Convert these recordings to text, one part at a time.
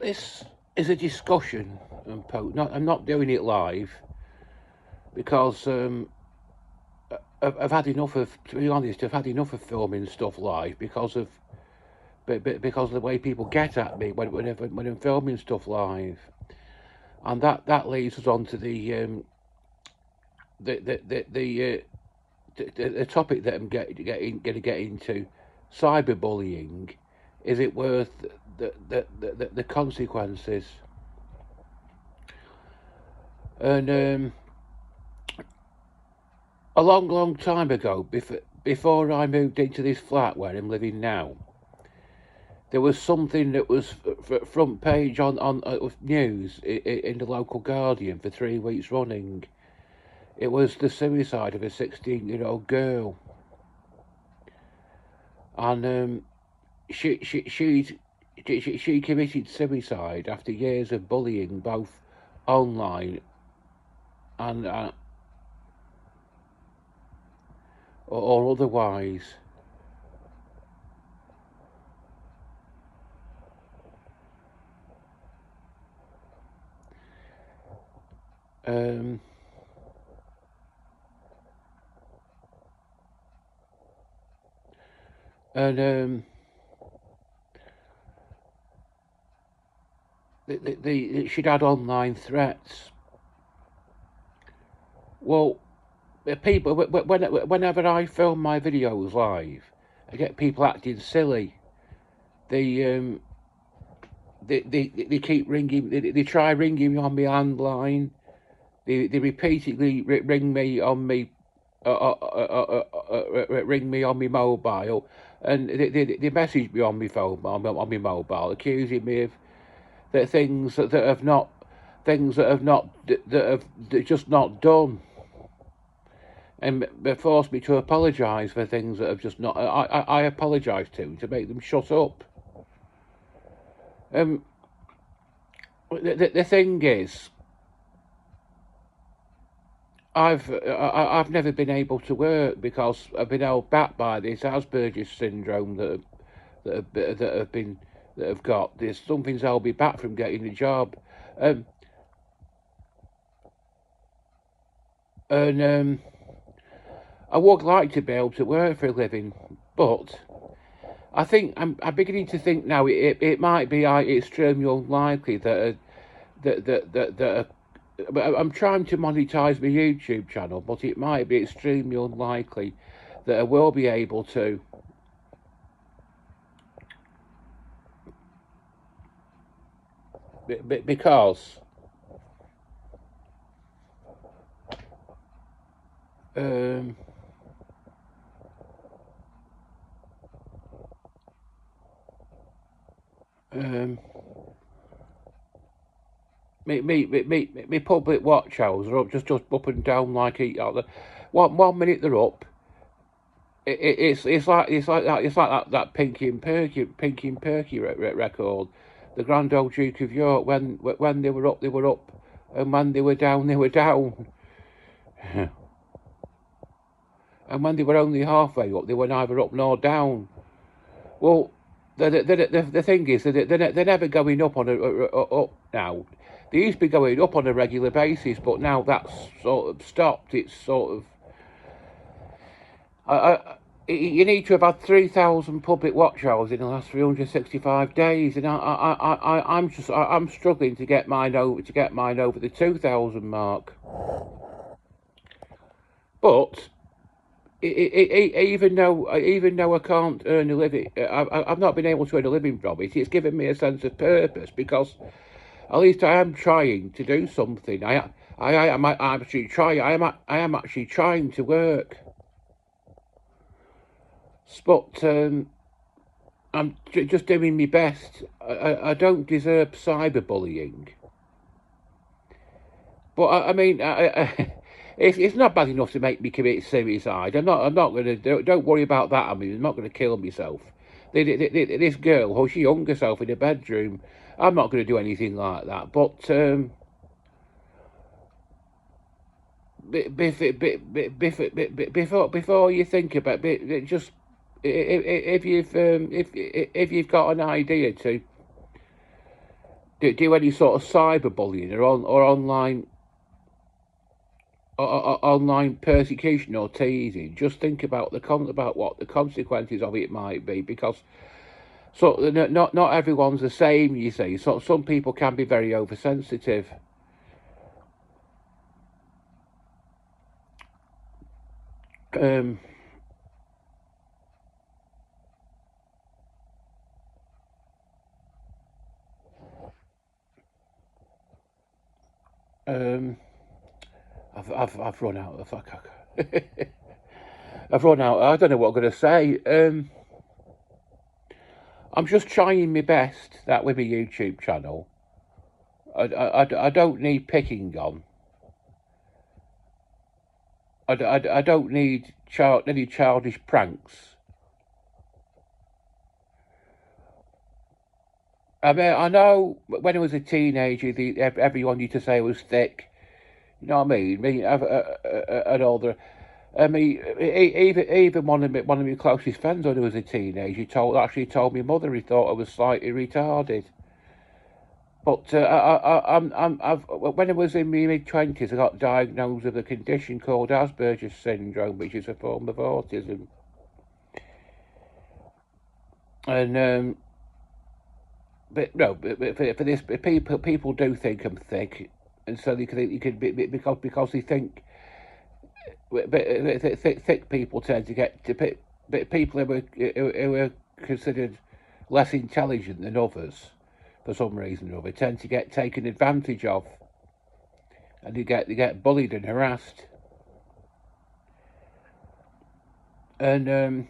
This is a discussion, and I'm not doing it live because I've had enough of. To be honest, I've had enough of filming stuff live because of the way people get at me when I'm filming stuff live, and that leads us on to the topic that I'm going to get into, cyberbullying. Is it worth the consequences? And a long time ago, before I moved into this flat where I'm living now, there was something that was front page on news in the local Guardian for 3 weeks running. It was the suicide of a 16-year-old girl, and she committed suicide after years of bullying, both online and or otherwise. And she'd had online threats. Well, people, whenever I film my videos live, I get people acting silly. They keep ringing. They try ringing me on my landline. They repeatedly ring me on me. Ring me on my mobile, and they message me on my phone, on my mobile, accusing me of things that have just not done, and they force me to apologise for things that have just not. I apologise to make them shut up. The thing is, I've never been able to work because I've been held back by this Asperger's syndrome that have got this. Something's held me back from getting a job, and I would like to be able to work for a living, but I think I'm beginning to think now it might be extremely unlikely that I'm trying to monetize my YouTube channel, but it might be extremely unlikely that I will be able to. Because me public watch hours are up just up and down like each other. One minute they're up. It's like that Pinky and Perky record, the Grand Old Duke of York. When they were up, and when they were down, they were down. And when they were only halfway up, they were neither up nor down. Well, the thing is that they're never going up up now. They used to be going up on a regular basis, but now that's sort of stopped. It's sort of you need to have had 3,000 public watch hours in the last 365 days, and I'm struggling to get mine over the 2,000 mark. But even though I can't earn a living, I've not been able to earn a living from it. It's given me a sense of purpose because at least I am trying to do something. I am actually trying to work. But I'm just doing my best. I don't deserve cyberbullying. But I mean, it's not bad enough to make me commit suicide. I'm not going to. Don't worry about that. I mean, I'm not going to kill myself. This girl, she hung herself in a bedroom. I'm not going to do anything like that. But before you think about it, just if you've got an idea to do any sort of cyberbullying or online persecution or teasing, just think about about what the consequences of it might be, because not everyone's the same. You see, so some people can be very oversensitive. Um, um, I've run out of fuck. I've run out. I don't know what I'm going to say. I'm just trying my best that with my YouTube channel. I don't need picking on. I don't need any childish pranks. I mean, I know when I was a teenager, everyone used to say I was thick. You know what I mean? And all the. I mean, even one of my closest friends when I was a teenager, actually told my mother he thought I was slightly retarded. But when I was in my mid-20s, I got diagnosed with a condition called Asperger's syndrome, which is a form of autism. And but no, but for this, people do think I'm thick, and so you can because they think, but thick people tend to get but people who are considered less intelligent than others for some reason or other tend to get taken advantage of, and they get bullied and harassed. And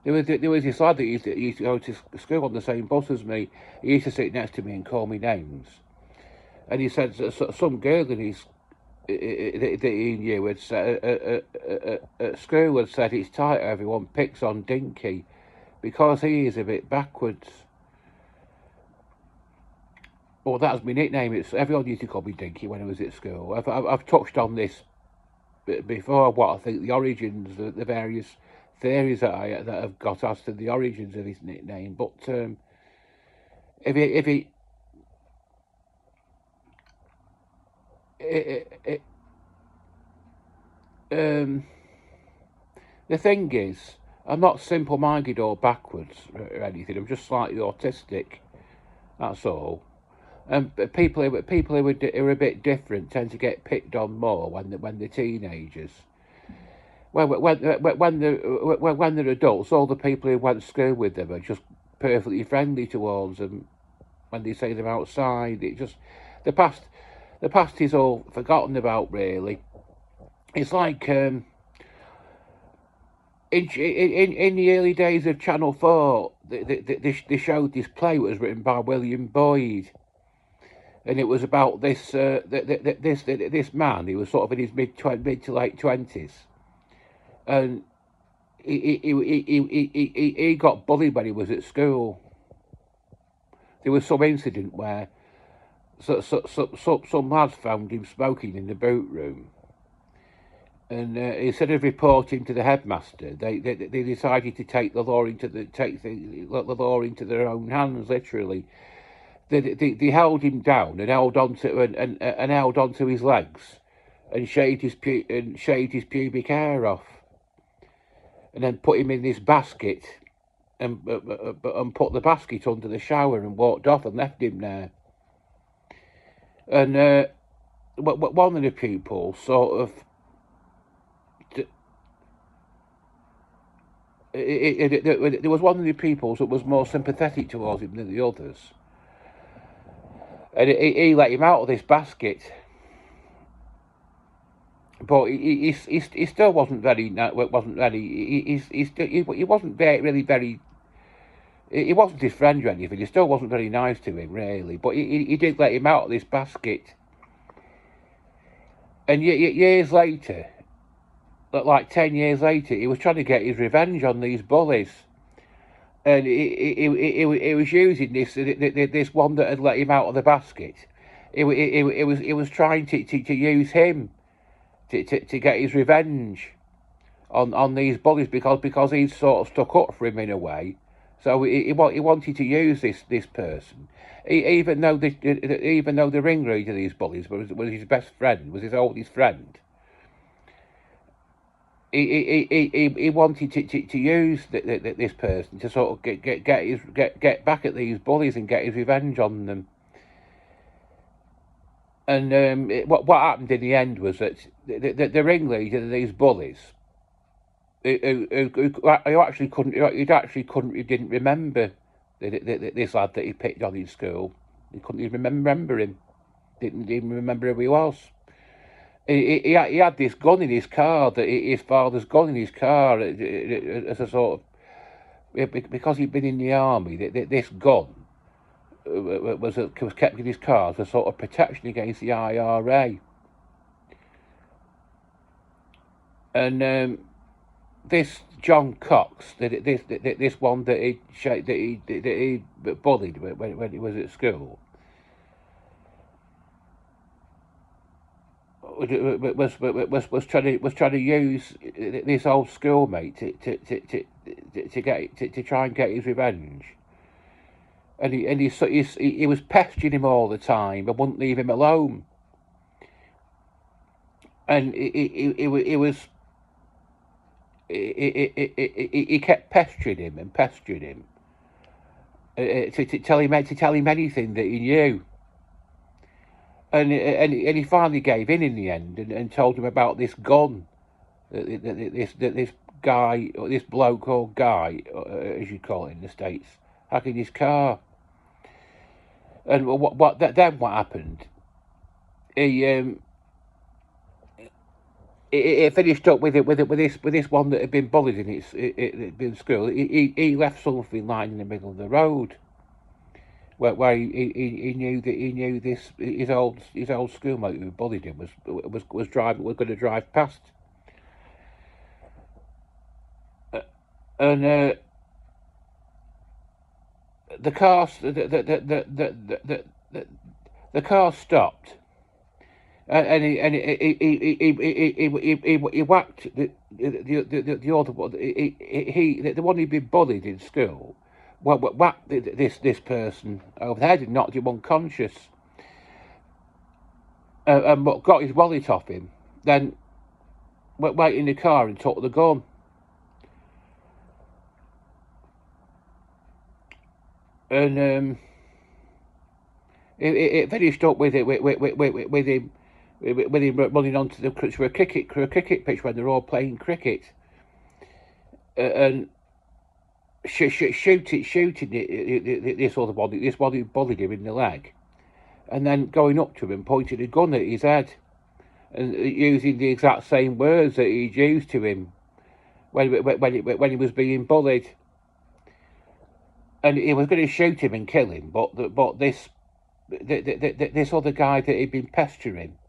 there was this lad that used to go to school on the same bus as me. He used to sit next to me and call me names. And he said some girl that he knew had said, at school had said it's tight everyone picks on Dinky because he is a bit backwards. Well, that was my nickname. Everyone used to call me Dinky when I was at school. I've touched on this before, what I think the origins, the various theories that have got as to the origins of his nickname. But if he the thing is, I'm not simple-minded or backwards or anything. I'm just slightly autistic. That's all. And people who are a bit different tend to get picked on more when they're teenagers. When they're adults, all the people who went to school with them are just perfectly friendly towards them. When they see them outside, the past is all forgotten about. Really, it's like in the early days of Channel 4, they showed this play that was written by William Boyd. And it was about this this man. He was sort of in his mid to late 20s, and he got bullied when he was at school. There was some incident where some lads found him smoking in the boot room, and instead of reporting to the headmaster, they decided to take the law into their own hands, literally. They held him down and held onto his legs, and shaved his pubic hair off, and then put him in this basket, and put the basket under the shower and walked off and left him there. And one of the pupils sort of there was one of the pupils that was more sympathetic towards him than the others. And he let him out of this basket, but he still wasn't very. He wasn't really very. He wasn't his friend or anything. He still wasn't very nice to him, really. But he did let him out of this basket. And years later, like 10 years later, he was trying to get his revenge on these bullies. And he was using this one that had let him out of the basket. He was trying to use him to get his revenge on these bullies because he'd sort of stuck up for him in a way. So he wanted to use this person, even though the ringleader of these bullies was his best friend, was his oldest friend. He wanted to use this person to sort of get back at these bullies and get his revenge on them. And what happened in the end was that the ringleader of these bullies, who actually he didn't remember this lad that he picked on in school. He couldn't even remember him. Didn't even remember who he was. He had this gun in his car, his father's gun in his car, as a sort of, because he'd been in the army. This gun was kept in his car as a sort of protection against the IRA. And this John Cox, this one that he bullied when he was at school, was trying to use this old schoolmate to try and get his revenge, and he was pestering him all the time and wouldn't leave him alone, and he kept pestering him to tell him anything that he knew. And he finally gave in the end and told him about this gun, this guy, or this bloke or guy, as you call it in the States, had in his car. And what happened? It finished up with this one that had been bullied in school. He left something lying in the middle of the road, where he knew this his old schoolmate who bullied him was going to drive past, and the car stopped, and he whacked the other one. The one he'd been bullied in school. Whacked this person over the head and knocked him unconscious, and got his wallet off him. Then went in the car and took the gun. And it finished up with him running onto the a cricket pitch when they're all playing cricket, and shooting this other body, this one who bullied him in the leg, and then going up to him and pointing a gun at his head, and using the exact same words that he'd used to him when he was being bullied. And he was going to shoot him and kill him, but this other guy that he'd been pestering,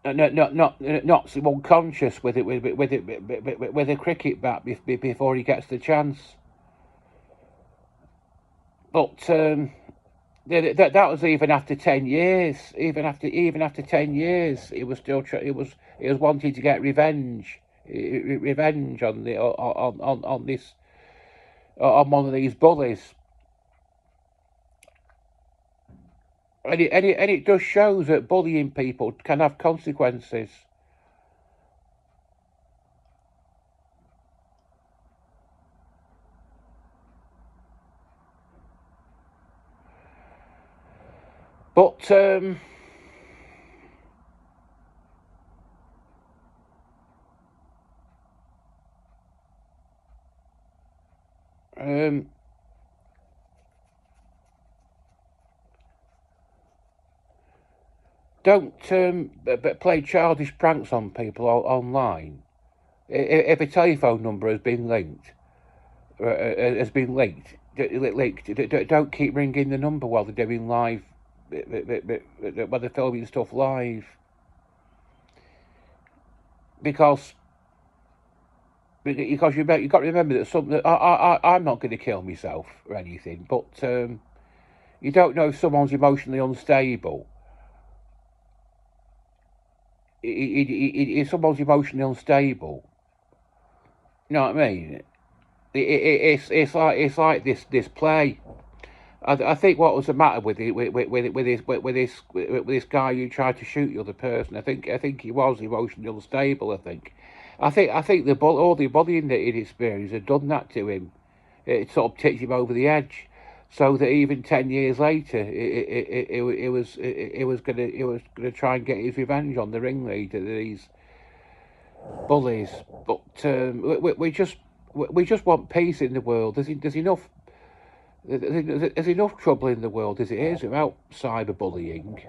knocks him unconscious with a cricket bat before he gets the chance. But that was even after 10 years. Even after 10 years, he was still he was wanting to get revenge on one of these bullies. And it just shows that bullying people can have consequences. But don't play childish pranks on people online. If a telephone number has been linked, don't keep ringing the number while they're doing live, while they're filming stuff live. Because you've got to remember that I'm not going to kill myself or anything, but you don't know if someone's emotionally unstable. If someone's emotionally unstable, You know what I mean? It's like this play. I think what was the matter with it with this guy who tried to shoot the other person. I think he was emotionally unstable. I think all the bullying that he'd experienced had done that to him. It sort of tipped him over the edge, so that even 10 years later, it was gonna try and get his revenge on the ringleader, these bullies. But we just want peace in the world. There's enough. There's enough trouble in the world as it is without cyberbullying.